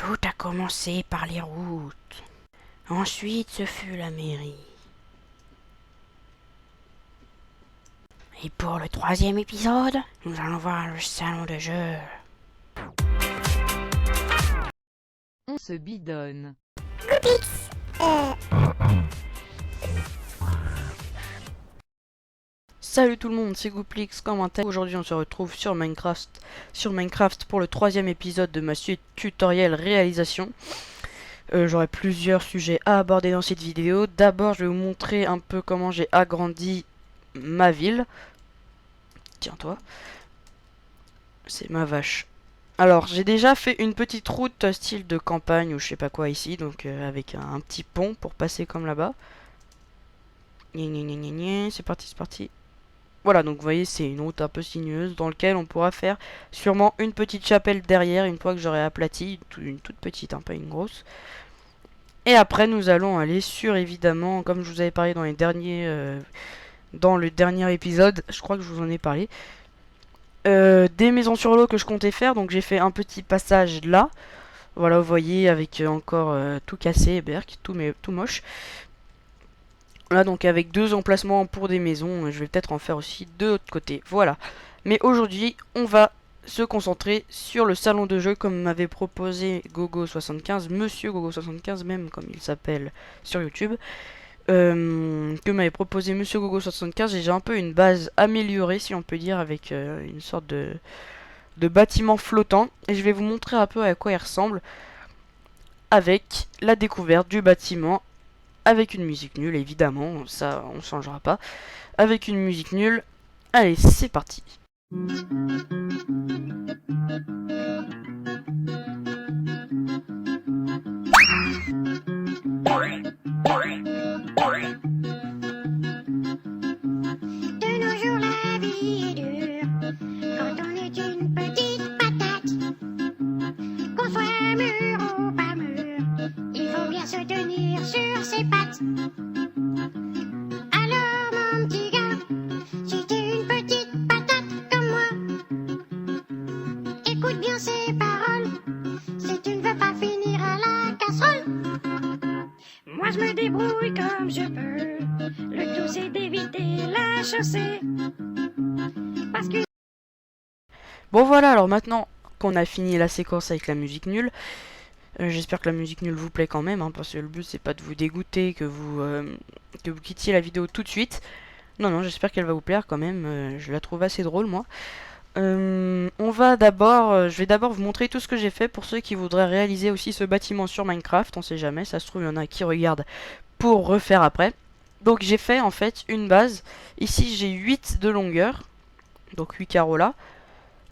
Tout a commencé par les routes. Ensuite, ce fut la mairie. Et pour le troisième épisode, nous allons voir le salon de jeu. On se bidonne. Salut tout le monde, c'est Gooplix, comment t'es? Aujourd'hui on se retrouve sur Minecraft pour le troisième épisode de ma suite tutoriel réalisation. J'aurai plusieurs sujets à aborder dans cette vidéo. D'abord je vais vous montrer un peu comment j'ai agrandi ma ville. Tiens-toi, c'est ma vache. Alors j'ai déjà fait une petite route style de campagne ou je sais pas quoi ici, donc avec un petit pont pour passer comme là-bas. C'est parti, c'est parti. Voilà, donc vous voyez, c'est une route un peu sinueuse dans laquelle on pourra faire sûrement une petite chapelle derrière une fois que j'aurai aplati, une toute petite, hein, pas une grosse. Et après, nous allons aller sur, évidemment, comme je vous avais parlé dans dans le dernier épisode, je crois que je vous en ai parlé, des maisons sur l'eau que je comptais faire. Donc j'ai fait un petit passage là. Voilà, vous voyez, avec encore tout cassé, berk, tout moche. Là donc avec deux emplacements pour des maisons, je vais peut-être en faire aussi de l'autre côté, voilà. Mais aujourd'hui on va se concentrer sur le salon de jeu comme m'avait proposé Gogo75, Monsieur Gogo75 même comme il s'appelle sur YouTube. Que m'avait proposé Monsieur Gogo75 et j'ai un peu une base améliorée si on peut dire avec une sorte de bâtiment flottant. Et je vais vous montrer un peu à quoi il ressemble avec la découverte du bâtiment. Avec une musique nulle, évidemment, ça on changera pas. Avec une musique nulle, allez, c'est parti. De nos jours, la vie est dure quand on est une petite patate. Qu'on soit mûr ou pas mûr, il faut bien se tenir sur ses pattes. Alors, mon petit gars, si t'es une petite patate comme moi, écoute bien ces paroles. Si tu ne veux pas finir à la casserole, moi je me débrouille comme je peux. Le tout c'est d'éviter la chaussée. Parce que Bon voilà, alors maintenant qu'on a fini la séquence avec la musique nulle, j'espère que la musique nulle vous plaît quand même, hein, parce que le but c'est pas de vous dégoûter, que vous quittiez la vidéo tout de suite. Non, non, j'espère qu'elle va vous plaire quand même, je la trouve assez drôle moi. Je vais d'abord vous montrer tout ce que j'ai fait pour ceux qui voudraient réaliser aussi ce bâtiment sur Minecraft, on sait jamais, ça se trouve il y en a qui regardent pour refaire après. Donc j'ai fait en fait une base, ici j'ai 8 de longueur, donc 8 carreaux là.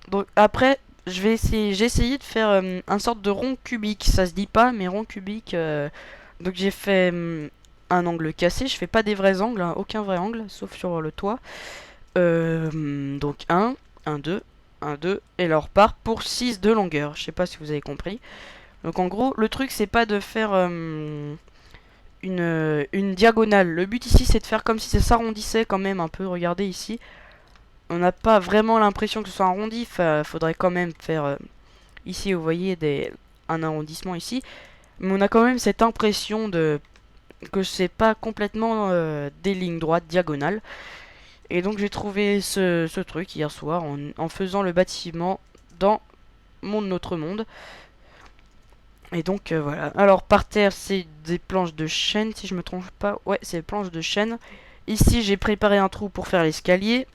Donc après j'ai essayé de faire un sorte de rond cubique, ça se dit pas mais rond cubique. Donc j'ai fait un angle cassé, je fais pas des vrais angles, hein, aucun vrai angle, sauf sur le toit. Donc 1, 2, 2, et là on repart pour 6 de longueur, je sais pas si vous avez compris. Donc en gros, le truc c'est pas de faire une diagonale. Le but ici c'est de faire comme si ça s'arrondissait quand même un peu, regardez ici. On n'a pas vraiment l'impression que ce soit arrondi, faudrait quand même faire... ici vous voyez un arrondissement ici. Mais on a quand même cette impression que c'est pas complètement des lignes droites diagonales. Et donc j'ai trouvé ce truc hier soir en faisant le bâtiment dans notre monde. Et donc voilà. Alors par terre c'est des planches de chêne si je me trompe pas. Ouais, c'est des planches de chêne. Ici j'ai préparé un trou pour faire l'escalier.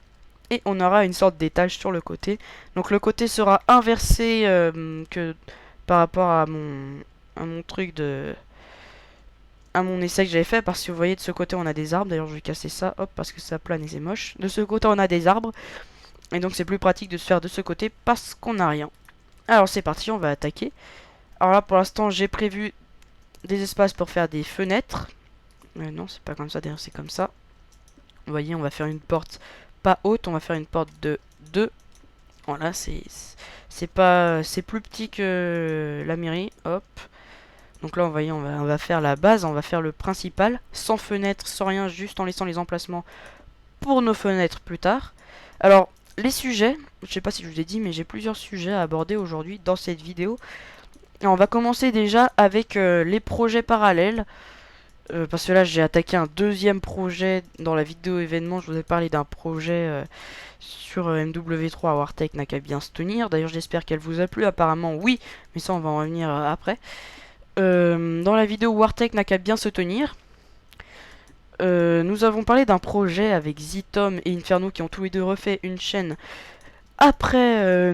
Et on aura une sorte d'étage sur le côté. Donc le côté sera inversé que par rapport à mon truc à mon essai que j'avais fait, parce que vous voyez de ce côté on a des arbres. D'ailleurs je vais casser ça, hop, parce que ça plane et c'est moche. De ce côté on a des arbres. Et donc c'est plus pratique de se faire de ce côté parce qu'on n'a rien. Alors c'est parti, on va attaquer. Alors là pour l'instant j'ai prévu des espaces pour faire des fenêtres. Non c'est pas comme ça, d'ailleurs c'est comme ça. Vous voyez on va faire une porte pas haute, on va faire une porte de 2. Voilà, c'est plus petit que la mairie, hop. Donc là, vous voyez, on va faire la base, on va faire le principal, sans fenêtre, sans rien, juste en laissant les emplacements pour nos fenêtres plus tard. Alors, les sujets, je sais pas si je vous ai dit, mais j'ai plusieurs sujets à aborder aujourd'hui dans cette vidéo. Et on va commencer déjà avec les projets parallèles. Parce que là j'ai attaqué un deuxième projet dans la vidéo événement. Je vous ai parlé d'un projet sur MW3 à Wartech n'a qu'à bien se tenir. D'ailleurs j'espère qu'elle vous a plu. Apparemment oui, mais ça on va en revenir après. Dans la vidéo Wartech n'a qu'à bien se tenir. Nous avons parlé d'un projet avec Zitom et Inferno qui ont tous les deux refait une chaîne après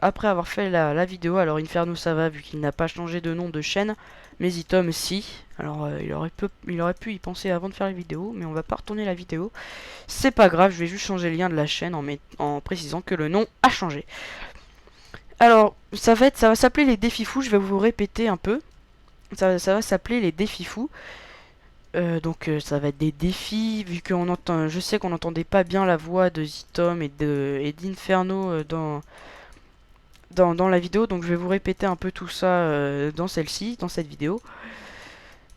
après avoir fait la vidéo. Alors Inferno ça va vu qu'il n'a pas changé de nom de chaîne, mais Zitom si. Alors il aurait pu y penser avant de faire la vidéo, mais on va pas retourner la vidéo. C'est pas grave, je vais juste changer le lien de la chaîne en précisant que le nom a changé. Alors ça va s'appeler les défis fous, je vais vous répéter un peu. Ça va s'appeler les défis fous. Donc ça va être des défis, vu qu'on entend, je sais qu'on n'entendait pas bien la voix de Zitom et d'Inferno dans la vidéo, donc je vais vous répéter un peu tout ça dans cette vidéo.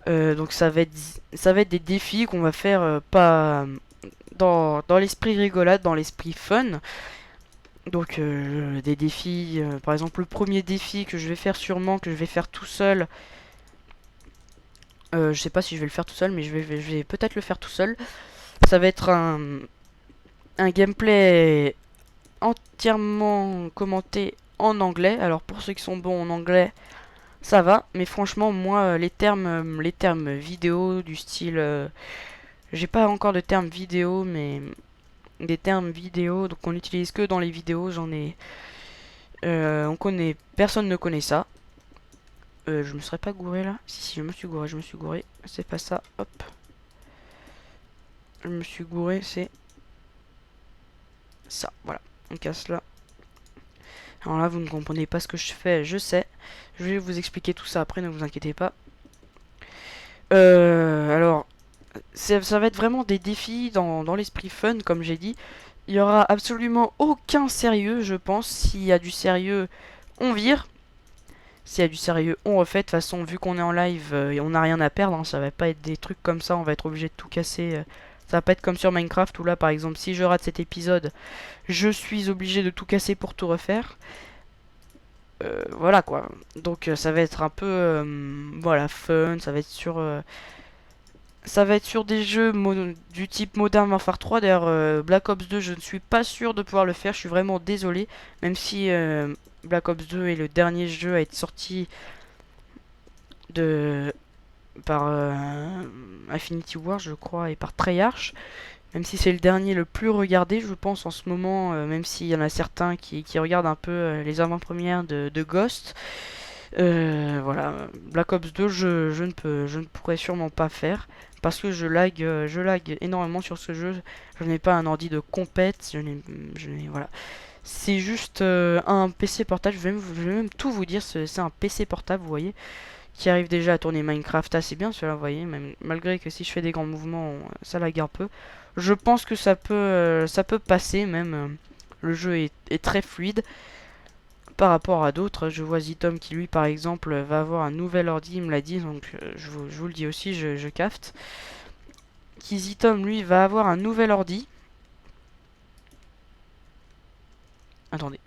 Donc ça va être des défis qu'on va faire pas dans l'esprit rigolade, dans l'esprit fun. Donc des défis, par exemple le premier défi que je vais faire sûrement, que je vais faire tout seul. Je sais pas si je vais le faire tout seul, mais je vais peut-être le faire tout seul. Ça va être un gameplay entièrement commenté en anglais. Alors pour ceux qui sont bons en anglais, ça va. Mais franchement, moi, les termes vidéo du style... j'ai pas encore de termes vidéo, mais des termes vidéo, donc on n'utilise que dans les vidéos, j'en ai... personne ne connaît ça. Je me serais pas gouré là? Si, je me suis gouré. C'est pas ça, hop. Je me suis gouré, c'est ça, voilà. On casse là. Alors là, vous ne comprenez pas ce que je fais, je sais. Je vais vous expliquer tout ça après, ne vous inquiétez pas. Alors, ça va être vraiment des défis dans l'esprit fun, comme j'ai dit. Il y aura absolument aucun sérieux, je pense. S'il y a du sérieux, on vire. S'il y a du sérieux, on refait. De toute façon, vu qu'on est en live et on n'a rien à perdre, hein, ça va pas être des trucs comme ça, on va être obligé de tout casser. Ça va pas être comme sur Minecraft où là, par exemple, si je rate cet épisode, je suis obligé de tout casser pour tout refaire. Voilà quoi. Donc ça va être un peu voilà, fun, ça va être sur des jeux du type Modern Warfare 3. D'ailleurs, Black Ops 2, je ne suis pas sûr de pouvoir le faire, je suis vraiment désolé. Même si Black Ops 2 est le dernier jeu à être sorti par Infinity Ward, je crois, et par Treyarch. Même si c'est le dernier le plus regardé, je pense, en ce moment, même s'il y en a certains qui regardent un peu les avant-premières de Ghost. Voilà, Black Ops 2, je ne pourrais sûrement pas faire. Parce que je lag énormément sur ce jeu. Je n'ai pas un ordi de compète, voilà. C'est juste un PC portable, je vais même tout vous dire, c'est un PC portable, vous voyez, qui arrive déjà à tourner Minecraft assez bien, cela, vous voyez, même malgré que si je fais des grands mouvements, ça lag un peu. Je pense que ça peut passer, même, le jeu est très fluide par rapport à d'autres. Je vois Zitom qui, lui, par exemple, va avoir un nouvel ordi, il me l'a dit, donc je vous le dis aussi, je capte. Qui Zitom, lui, va avoir un nouvel ordi. Attendez.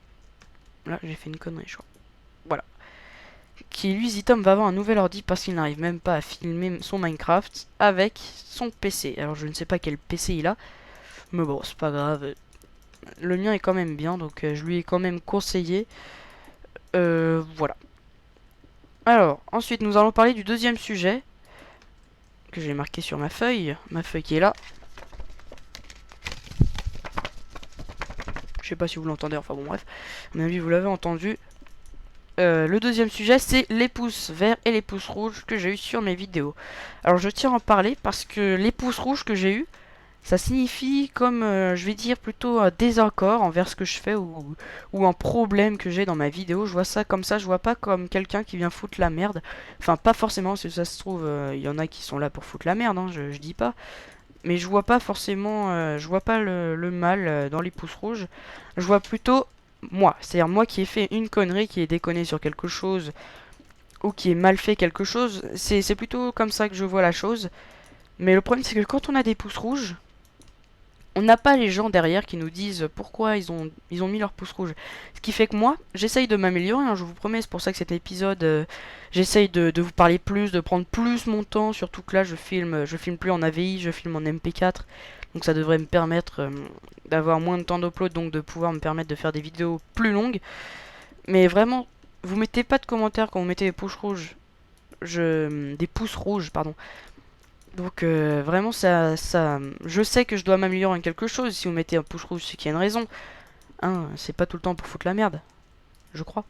Là, j'ai fait une connerie, je crois. Voilà. Qui, lui, Zitom, va avoir un nouvel ordi parce qu'il n'arrive même pas à filmer son Minecraft avec son PC. Alors, je ne sais pas quel PC il a. Mais bon, c'est pas grave. Le mien est quand même bien, donc je lui ai quand même conseillé. Voilà. Alors, ensuite, nous allons parler du deuxième sujet que j'ai marqué sur ma feuille qui est là. Je sais pas si vous l'entendez, enfin bon bref, à mon avis vous l'avez entendu. Le deuxième sujet, c'est les pouces verts et les pouces rouges que j'ai eu sur mes vidéos. Alors je tiens à en parler parce que les pouces rouges que j'ai eu, ça signifie comme, je vais dire plutôt un désaccord envers ce que je fais ou un problème que j'ai dans ma vidéo. Je vois ça comme ça, je vois pas comme quelqu'un qui vient foutre la merde. Enfin pas forcément, parce que ça se trouve, il y en a qui sont là pour foutre la merde, hein, je dis pas. Mais je vois pas forcément, je vois pas le mal dans les pouces rouges. Je vois plutôt moi, c'est-à-dire moi qui ai fait une connerie, qui ai déconné sur quelque chose, ou qui ai mal fait quelque chose. C'est plutôt comme ça que je vois la chose. Mais le problème c'est que quand on a des pouces rouges, on n'a pas les gens derrière qui nous disent pourquoi ils ont mis leur pouce rouge. Ce qui fait que moi, j'essaye de m'améliorer, hein, je vous promets, c'est pour ça que cet épisode, j'essaye de vous parler plus, de prendre plus mon temps, surtout que là je filme plus en AVI, je filme en MP4, donc ça devrait me permettre d'avoir moins de temps d'upload, donc de pouvoir me permettre de faire des vidéos plus longues. Mais vraiment, vous mettez pas de commentaires quand vous mettez des pouces rouges, des pouces rouges, pardon. Donc vraiment je sais que je dois m'améliorer en quelque chose. Si vous mettez un pouce rouge, c'est qu'il y a une raison. Hein, c'est pas tout le temps pour foutre la merde, je crois.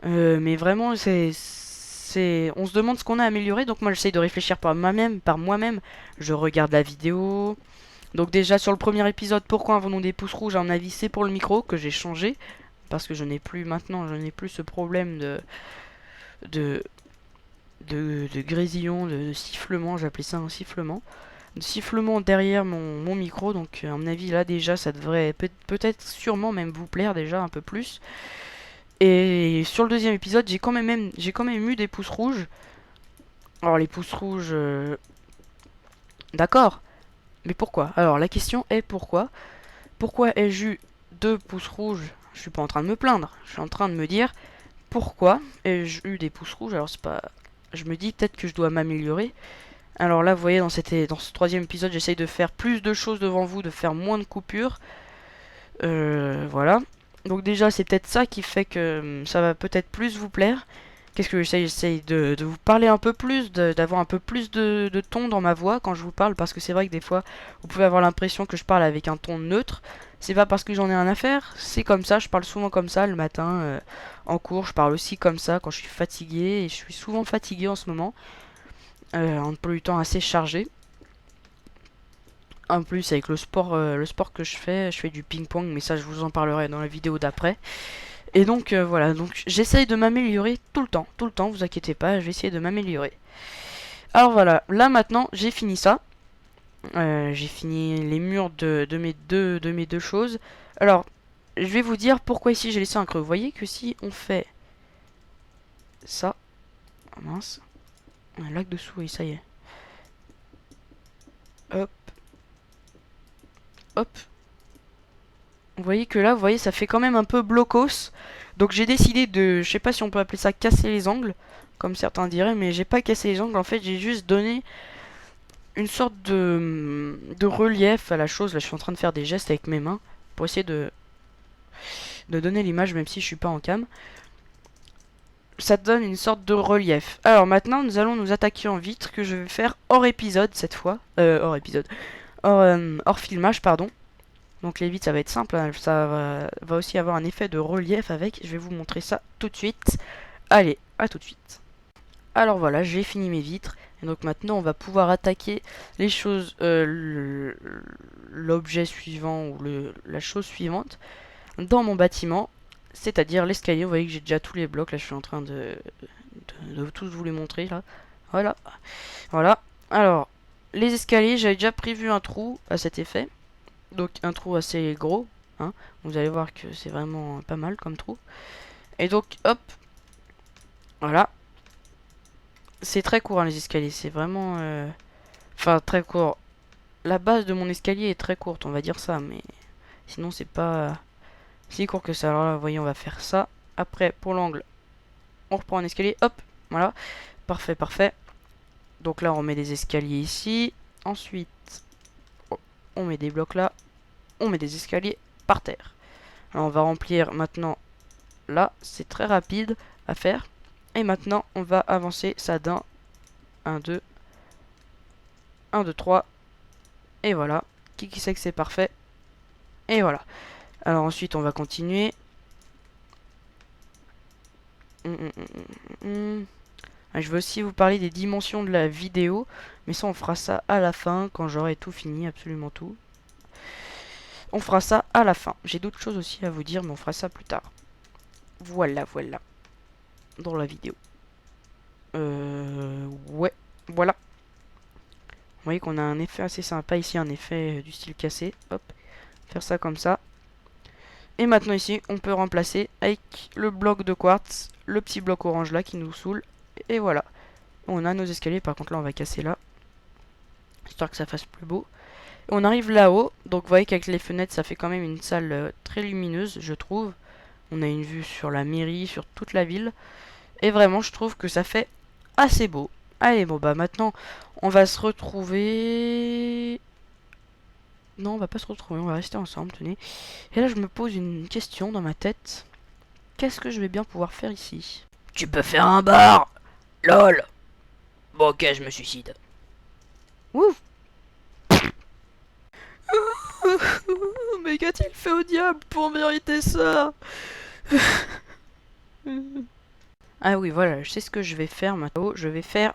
Mais vraiment on se demande ce qu'on a amélioré. Donc moi j'essaye de réfléchir par moi-même. Je regarde la vidéo. Donc déjà sur le premier épisode, pourquoi avons-nous des pouces rouges? À mon avis c'est pour le micro que j'ai changé. Parce que je n'ai plus ce problème de grésillon, de sifflement, j'appelais ça un sifflement. De sifflement derrière mon micro, donc à mon avis là déjà ça devrait peut-être sûrement même vous plaire déjà un peu plus. Et sur le deuxième épisode j'ai quand même eu des pouces rouges. Alors les pouces rouges, d'accord, mais pourquoi? Alors la question est pourquoi? Pourquoi ai-je eu 2 pouces rouges? Je suis pas en train de me plaindre, je suis en train de me dire pourquoi ai-je eu des pouces rouges? Alors c'est pas... Je me dis peut-être que je dois m'améliorer. Alors là, vous voyez, dans ce troisième épisode, j'essaye de faire plus de choses devant vous, de faire moins de coupures. Voilà. Donc déjà, c'est peut-être ça qui fait que ça va peut-être plus vous plaire. Qu'est-ce que j'essaye? J'essaye de vous parler un peu plus, d'avoir un peu plus de ton dans ma voix quand je vous parle. Parce que c'est vrai que des fois, vous pouvez avoir l'impression que je parle avec un ton neutre. C'est pas parce que j'en ai rien à faire, c'est comme ça, je parle souvent comme ça le matin en cours, je parle aussi comme ça quand je suis fatigué, et je suis souvent fatigué en ce moment, un emploi du temps assez chargé. En plus avec le sport que je fais du ping-pong, mais ça je vous en parlerai dans la vidéo d'après. Et donc voilà, donc j'essaye de m'améliorer tout le temps, vous inquiétez pas, je vais essayer de m'améliorer. Alors voilà, là maintenant j'ai fini ça. J'ai fini les murs de mes deux choses. Alors, je vais vous dire pourquoi ici j'ai laissé un creux. Vous voyez que si on fait ça, oh mince, un lac dessous, oui, ça y est. Hop, hop. Vous voyez que là, vous voyez, ça fait quand même un peu blocos. Donc j'ai décidé de, je sais pas si on peut appeler ça casser les angles, comme certains diraient, mais j'ai pas cassé les angles. En fait, j'ai juste donné une sorte de relief à la chose. Là je suis en train de faire des gestes avec mes mains pour essayer de donner l'image, même si je suis pas en cam. Ça donne une sorte de relief. Alors maintenant nous allons nous attaquer en vitre, que je vais faire hors épisode cette fois. Hors filmage, pardon. Donc les vitres ça va être simple, hein. Ça va aussi avoir un effet de relief avec. Je vais vous montrer ça tout de suite. Allez, à tout de suite. Alors voilà, j'ai fini mes vitres. Et donc maintenant on va pouvoir attaquer les choses, l'objet suivant ou la chose suivante dans mon bâtiment, c'est-à-dire l'escalier. Vous voyez que j'ai déjà tous les blocs, là je suis en train de tous vous les montrer là. Voilà. Voilà. Alors, les escaliers, j'avais déjà prévu un trou à cet effet. Donc un trou assez gros, hein. Vous allez voir que c'est vraiment pas mal comme trou. Et donc hop. Voilà. C'est très court hein, les escaliers, c'est vraiment... Enfin, très court. La base de mon escalier est très courte, on va dire ça, mais... Sinon, c'est pas si court que ça. Alors là, vous voyez, on va faire ça. Après, pour l'angle, on reprend un escalier, hop, voilà. Parfait, parfait. Donc là, on met des escaliers ici. Ensuite, on met des blocs là. On met des escaliers par terre. Alors, on va remplir maintenant là. C'est très rapide à faire. Et maintenant, on va avancer ça d'un 1, 2, 1, 2, 3. Et voilà. Qui sait que c'est parfait. Et voilà. Alors ensuite, on va continuer. Je vais aussi vous parler des dimensions de la vidéo. Mais ça, on fera ça à la fin, quand j'aurai tout fini, absolument tout. On fera ça à la fin. J'ai d'autres choses aussi à vous dire, mais on fera ça plus tard. Voilà, voilà. Dans la vidéo. Ouais, voilà. Vous voyez qu'on a un effet assez sympa ici, un effet du style cassé. Hop, faire ça comme ça. Et maintenant ici, on peut remplacer avec le bloc de quartz, le petit bloc orange là qui nous saoule. Et voilà. On a nos escaliers, par contre là on va casser là. Histoire que ça fasse plus beau. On arrive là-haut, donc vous voyez qu'avec les fenêtres, ça fait quand même une salle très lumineuse, je trouve. On a une vue sur la mairie, sur toute la ville. Et vraiment, je trouve que ça fait assez beau. Allez, bon bah maintenant, on va se retrouver... Non, on va pas se retrouver, on va rester ensemble, tenez. Et là, je me pose une question dans ma tête. Qu'est-ce que je vais bien pouvoir faire ici? Tu peux faire un bar. Lol. Bon, ok, je me suicide. Ouh. Mais qu'a-t-il fait au diable pour mériter ça? Ah oui, voilà, je sais ce que je vais faire maintenant. Je vais faire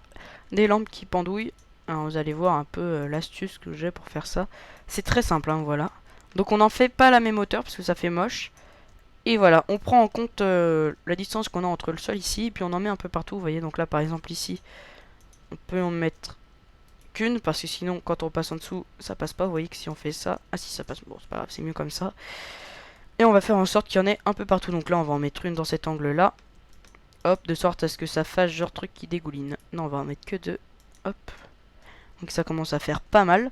des lampes qui pendouillent. Alors, vous allez voir un peu l'astuce que j'ai pour faire ça. C'est très simple, hein, voilà. Donc on n'en fait pas la même hauteur parce que ça fait moche. Et voilà, on prend en compte la distance qu'on a entre le sol ici. Et puis on en met un peu partout, vous voyez. Donc là, par exemple, ici, on peut en mettre qu'une. Parce que sinon, quand on passe en dessous, ça passe pas. Vous voyez que si on fait ça... Ah si, ça passe. Bon, c'est pas grave, c'est mieux comme ça. Et on va faire en sorte qu'il y en ait un peu partout. Donc là, on va en mettre une dans cet angle-là. Hop, de sorte à ce que ça fasse genre truc qui dégouline. Non, on va en mettre que deux. Hop. Donc ça commence à faire pas mal.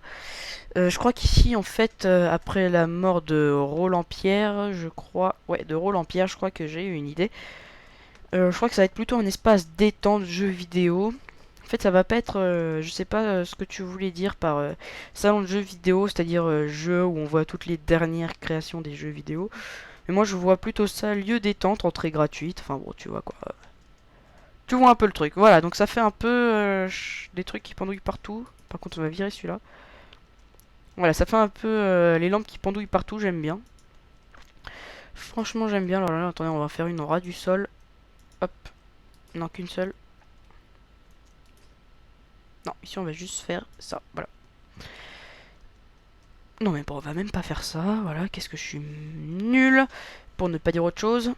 Je crois qu'ici, en fait, après la mort de Roland Pierre, je crois... Ouais, de Roland Pierre, je crois que j'ai eu une idée. Je crois que ça va être plutôt un espace détente, jeux vidéo. En fait, ça va pas être... je sais pas ce que tu voulais dire par salon de jeux vidéo, c'est-à-dire jeu où on voit toutes les dernières créations des jeux vidéo. Mais moi, je vois plutôt ça lieu détente, entrée gratuite. Enfin bon, tu vois quoi. Tu vois un peu le truc. Voilà, donc ça fait un peu des trucs qui pendouillent partout. Par contre, on va virer celui-là. Voilà, ça fait un peu les lampes qui pendouillent partout, j'aime bien. Franchement, j'aime bien. Alors là, attendez, on va faire une au ras du sol. Hop. Non, qu'une seule. Non, ici, on va juste faire ça. Voilà. Non, mais bon, on va même pas faire ça. Voilà, qu'est-ce que je suis nul. Pour ne pas dire autre chose.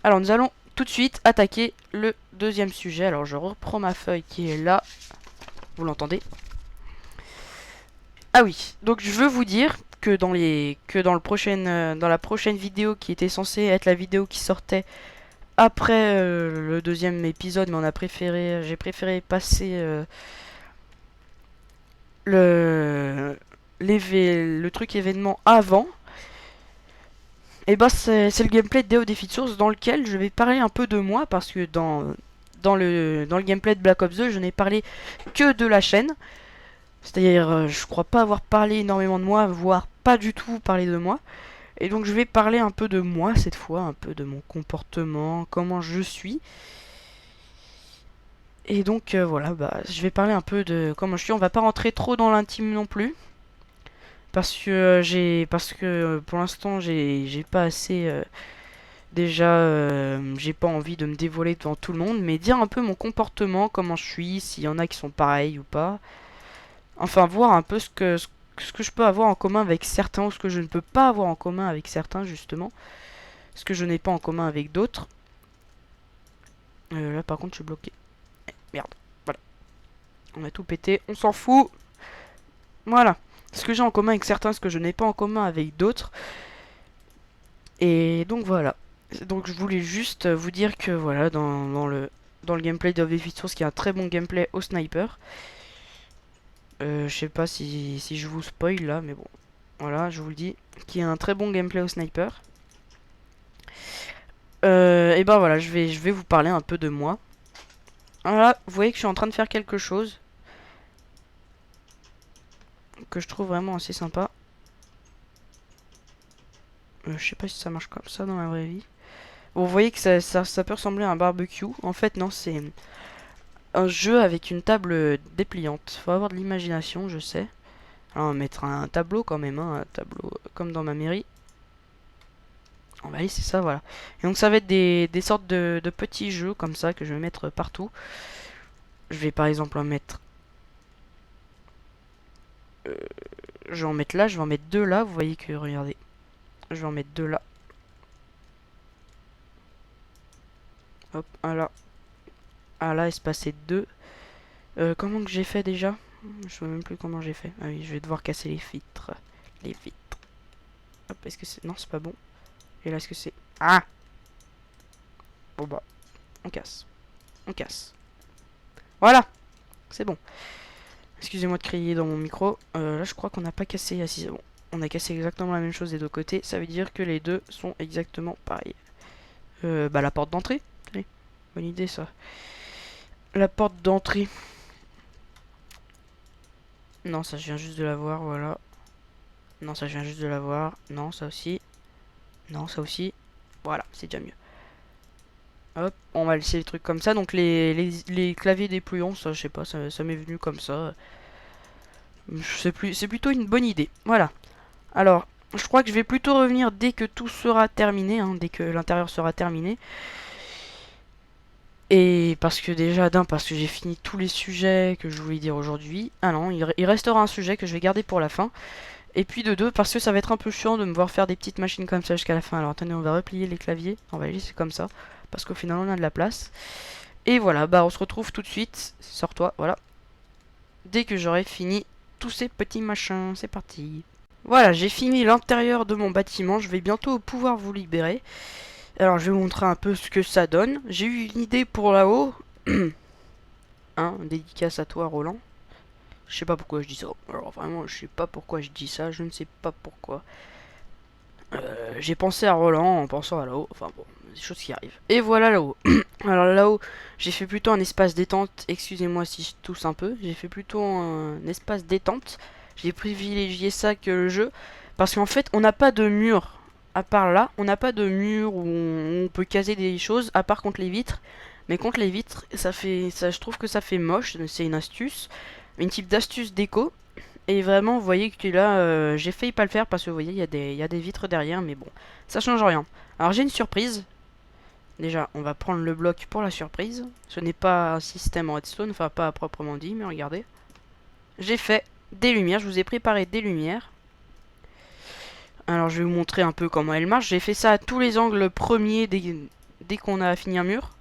Alors, nous allons tout de suite attaquer le deuxième sujet. Alors, je reprends ma feuille qui est là. Vous l'entendez? Ah oui, donc je veux vous dire que dans la prochaine vidéo qui était censée être la vidéo qui sortait après le deuxième épisode, mais j'ai préféré passer le truc événement avant. Et bah c'est le gameplay de Déo Défi de Source dans lequel je vais parler un peu de moi parce que dans le gameplay de Black Ops 2, je n'ai parlé que de la chaîne. C'est-à-dire, je crois pas avoir parlé énormément de moi, voire pas du tout parler de moi. Et donc je vais parler un peu de moi cette fois, un peu de mon comportement, comment je suis. Et donc voilà, bah, je vais parler un peu de comment je suis. On va pas rentrer trop dans l'intime non plus. Parce que pour l'instant j'ai pas assez... déjà, j'ai pas envie de me dévoiler devant tout le monde, mais dire un peu mon comportement, comment je suis, s'il y en a qui sont pareils ou pas. Enfin, voir un peu ce que je peux avoir en commun avec certains ou ce que je ne peux pas avoir en commun avec certains, justement. Ce que je n'ai pas en commun avec d'autres. Là, par contre, je suis bloqué. Merde. Voilà. On a tout pété. On s'en fout. Voilà. Ce que j'ai en commun avec certains, ce que je n'ai pas en commun avec d'autres. Et donc, voilà. Donc, je voulais juste vous dire que, voilà, dans le gameplay de Défi de Source, qui est un très bon gameplay au sniper. Je sais pas si je vous spoil là, mais bon. Voilà, je vous le dis. Qui a un très bon gameplay au sniper. Et ben voilà, je vais vous parler un peu de moi. Voilà, vous voyez que je suis en train de faire quelque chose. Que je trouve vraiment assez sympa. Je sais pas si ça marche comme ça dans la vraie vie. Bon, vous voyez que ça peut ressembler à un barbecue. En fait, non, c'est un jeu avec une table dépliante. Faut avoir de l'imagination, je sais. Alors, on va mettre un tableau quand même, hein, un tableau comme dans ma mairie. On va laisser ça, voilà. Et donc ça va être des sortes de petits jeux comme ça que je vais mettre partout. Je vais par exemple en mettre... je vais en mettre là, je vais en mettre deux là. Vous voyez que, regardez. Je vais en mettre deux là. Hop, un là. Un là, espacé 2. Comment que j'ai fait déjà? Je sais même plus comment j'ai fait. Ah oui, je vais devoir casser les vitres. Les vitres. Hop, est-ce que c'est... Non, c'est pas bon. Et là, est-ce que c'est... Ah! Bon bah, on casse. On casse. Voilà! C'est bon. Excusez-moi de crier dans mon micro. Là, je crois qu'on n'a pas cassé. Ah si, c'est bon. On a cassé exactement la même chose des deux côtés. Ça veut dire que les deux sont exactement pareils. Bah, la porte d'entrée. Allez, bonne idée, ça. La porte d'entrée. Non, ça, je viens juste de la voir, voilà. Non, ça, je viens juste de la voir. Non, ça aussi. Non, ça aussi. Voilà, c'est déjà mieux. Hop, on va laisser les trucs comme ça. Donc, les claviers dépliants, ça, je sais pas, ça m'est venu comme ça. C'est plutôt une bonne idée. Voilà. Alors, je crois que je vais plutôt revenir dès que tout sera terminé, hein, dès que l'intérieur sera terminé. Et parce que déjà, parce que j'ai fini tous les sujets que je voulais dire aujourd'hui. Ah non, il restera un sujet que je vais garder pour la fin. Et puis de deux, parce que ça va être un peu chiant de me voir faire des petites machines comme ça jusqu'à la fin. Alors attendez, on va replier les claviers. On va les laisser comme ça. Parce qu'au final, on a de la place. Et voilà, bah on se retrouve tout de suite. Sors-toi, voilà. Dès que j'aurai fini tous ces petits machins. C'est parti. Voilà, j'ai fini l'intérieur de mon bâtiment. Je vais bientôt pouvoir vous libérer. Alors, je vais vous montrer un peu ce que ça donne. J'ai eu une idée pour là-haut. Hein, dédicace à toi, Roland. Je sais pas pourquoi je dis ça. Alors, vraiment, je sais pas pourquoi je dis ça. Je ne sais pas pourquoi. J'ai pensé à Roland en pensant à là-haut. Enfin, bon, des choses qui arrivent. Et voilà là-haut. Alors, là-haut, j'ai fait plutôt un espace détente. Excusez-moi si je tousse un peu. J'ai fait plutôt un espace détente. J'ai privilégié ça que le jeu. Parce qu'en fait, on n'a pas de mur. À part là, on n'a pas de mur où on peut caser des choses, à part contre les vitres. Mais contre les vitres, je trouve que ça fait moche. C'est une astuce. Une type d'astuce déco. Et vraiment, vous voyez que là, j'ai failli pas le faire parce que vous voyez, il y a des vitres derrière. Mais bon, ça change rien. Alors, j'ai une surprise. Déjà, on va prendre le bloc pour la surprise. Ce n'est pas un système en redstone, enfin pas proprement dit, mais regardez. J'ai fait des lumières, je vous ai préparé des lumières. Alors je vais vous montrer un peu comment elle marche. J'ai fait ça à tous les angles premiers dès qu'on a fini un mur.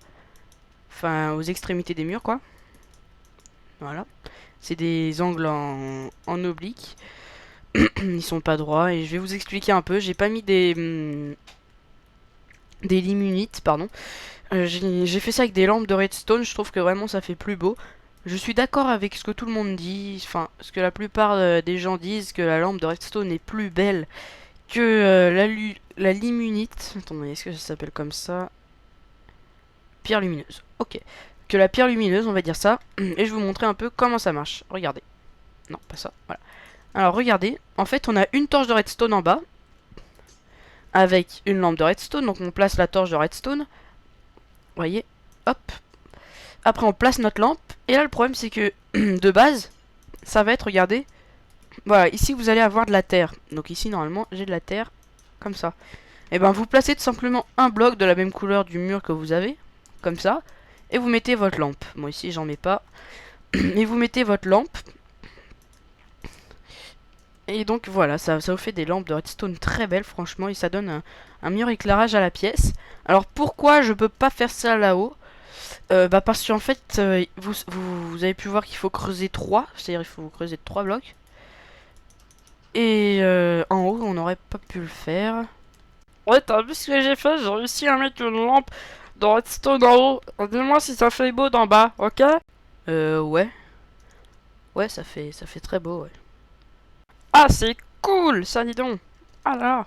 Enfin, aux extrémités des murs, quoi. Voilà. C'est des angles en oblique. Ils sont pas droits. Et je vais vous expliquer un peu. J'ai pas mis des limunites, pardon. J'ai fait ça avec des lampes de redstone. Je trouve que vraiment ça fait plus beau. Je suis d'accord avec ce que tout le monde dit. Enfin, ce que la plupart des gens disent, que la lampe de redstone est plus belle que la limunite. Attendez, est-ce que ça s'appelle comme ça? Pierre lumineuse. Ok. Que la pierre lumineuse, on va dire ça. Et je vais vous montrer un peu comment ça marche. Regardez. Non, pas ça. Voilà. Alors, regardez. En fait, on a une torche de redstone en bas. Avec une lampe de redstone. Donc, on place la torche de redstone. Vous voyez. Hop. Après, on place notre lampe. Et là, le problème, c'est que de base, ça va être, regardez. Voilà, ici vous allez avoir de la terre. Donc ici normalement j'ai de la terre comme ça. Et ben vous placez tout simplement un bloc de la même couleur du mur que vous avez, comme ça, et vous mettez votre lampe. Moi ici j'en mets pas. Et vous mettez votre lampe. Et donc voilà, ça vous fait des lampes de redstone très belles franchement, et ça donne un meilleur éclairage à la pièce. Alors pourquoi je peux pas faire ça là-haut? Bah parce qu'en fait vous avez pu voir qu'il faut creuser 3, c'est-à-dire il faut creuser 3 blocs. Et en haut, on n'aurait pas pu le faire. Ouais, t'as vu ce que j'ai fait? J'ai réussi à mettre une lampe de redstone en haut. Dis-moi si ça fait beau d'en bas, ok? Ouais. Ouais, ça fait très beau, ouais. Ah, c'est cool, ça, dis donc. Ah là.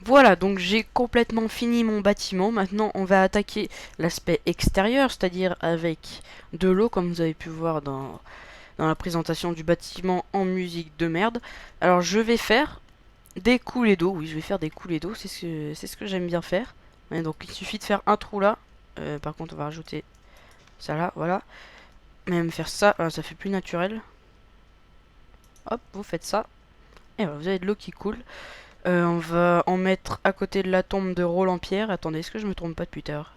Voilà, donc j'ai complètement fini mon bâtiment. Maintenant, on va attaquer l'aspect extérieur, c'est-à-dire avec de l'eau, comme vous avez pu voir dans la présentation du bâtiment en musique de merde. Alors je vais faire des coulées d'eau. Oui, je vais faire des coulées d'eau, c'est ce que j'aime bien faire. Et donc il suffit de faire un trou là. Par contre on va rajouter ça là, voilà. Même faire ça, ça fait plus naturel. Hop, vous faites ça. Et voilà, vous avez de l'eau qui coule. On va en mettre à côté de la tombe de Roland Pierre. Attendez, est-ce que je me trompe pas depuis tard?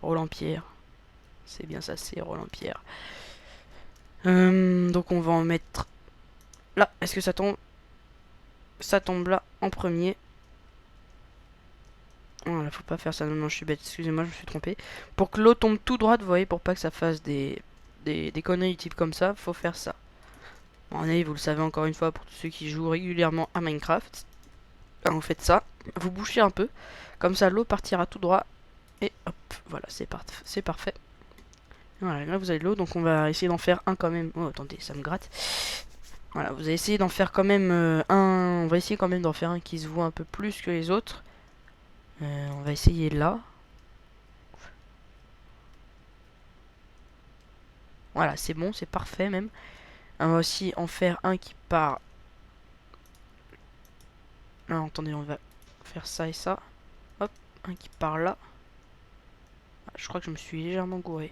Roland Pierre. C'est bien ça, c'est Roland Pierre. Donc on va en mettre là. Est-ce que ça tombe? Ça tombe là en premier. Voilà, faut pas faire ça. Non, je suis bête. Excusez-moi, je me suis trompé. Pour que l'eau tombe tout droit, vous voyez, pour pas que ça fasse des conneries type comme ça, faut faire ça. Bon, allez, vous le savez encore une fois pour tous ceux qui jouent régulièrement à Minecraft. Alors, vous faites ça. Vous bouchez un peu. Comme ça, l'eau partira tout droit. Et hop, voilà, c'est parfait. Voilà, là vous avez de l'eau, donc on va essayer d'en faire un quand même. Oh, attendez, ça me gratte. Voilà, vous allez essayer d'en faire quand même un. On va essayer quand même d'en faire un qui se voit un peu plus que les autres. On va essayer là. Voilà, c'est bon, c'est parfait même. On va aussi en faire un qui part. Non, attendez, on va faire ça et ça. Hop, un qui part là. Ah, je crois que je me suis légèrement gouré.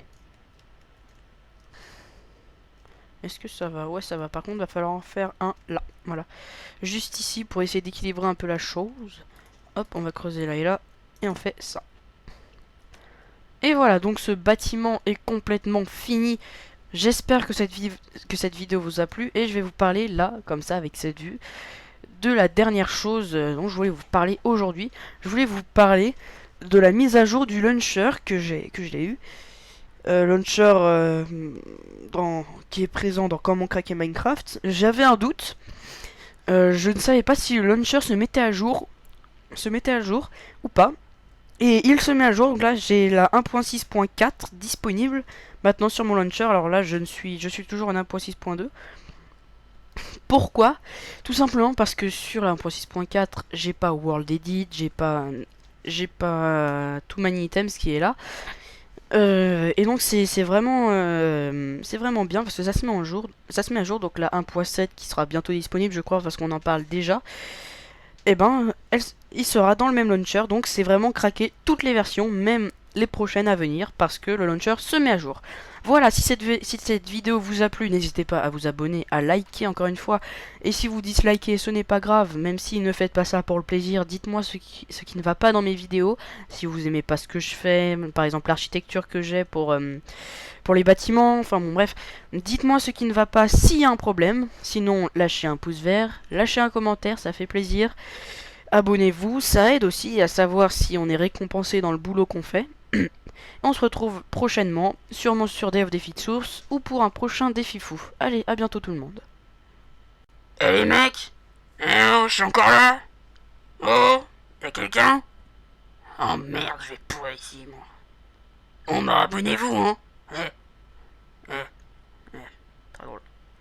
Est-ce que ça va? Ouais, ça va. Par contre, il va falloir en faire un là. Voilà. Juste ici pour essayer d'équilibrer un peu la chose. Hop, on va creuser là et là. Et on fait ça. Et voilà, donc ce bâtiment est complètement fini. J'espère que cette vidéo vous a plu. Et je vais vous parler là, comme ça, avec cette vue, de la dernière chose dont je voulais vous parler aujourd'hui. Je voulais vous parler de la mise à jour du launcher que j'ai eu. Launcher qui est présent dans Comment craquer Minecraft. J'avais un doute. Je ne savais pas si le launcher se mettait à jour ou pas. Et il se met à jour. Donc là, j'ai la 1.6.4 disponible maintenant sur mon launcher. Alors là, je suis toujours en 1.6.2. Pourquoi? Tout simplement parce que sur la 1.6.4, j'ai pas World Edit, j'ai pas Too Many Items qui est là. Et donc c'est vraiment bien parce que ça se met à jour, donc la 1.7 qui sera bientôt disponible, je crois, parce qu'on en parle déjà. Et ben il sera dans le même launcher, donc c'est vraiment craquer toutes les versions, même les prochaines à venir, parce que le launcher se met à jour. Voilà, si cette vidéo vous a plu, n'hésitez pas à vous abonner, à liker encore une fois. Et si vous dislikez, ce n'est pas grave, même si ne faites pas ça pour le plaisir, dites-moi ce qui ne va pas dans mes vidéos. Si vous aimez pas ce que je fais, par exemple l'architecture que j'ai pour les bâtiments, enfin bon bref. Dites-moi ce qui ne va pas s'il y a un problème. Sinon, lâchez un pouce vert, lâchez un commentaire, ça fait plaisir. Abonnez-vous, ça aide aussi à savoir si on est récompensé dans le boulot qu'on fait. On se retrouve prochainement, sûrement sur Day of Defeat Source ou pour un prochain défi fou. Allez, à bientôt tout le monde. Eh les mecs? Oh, je suis encore là? Oh, y'a quelqu'un? Oh merde, je vais pourrir ici, moi. Oh bah abonnez-vous, hein. Eh.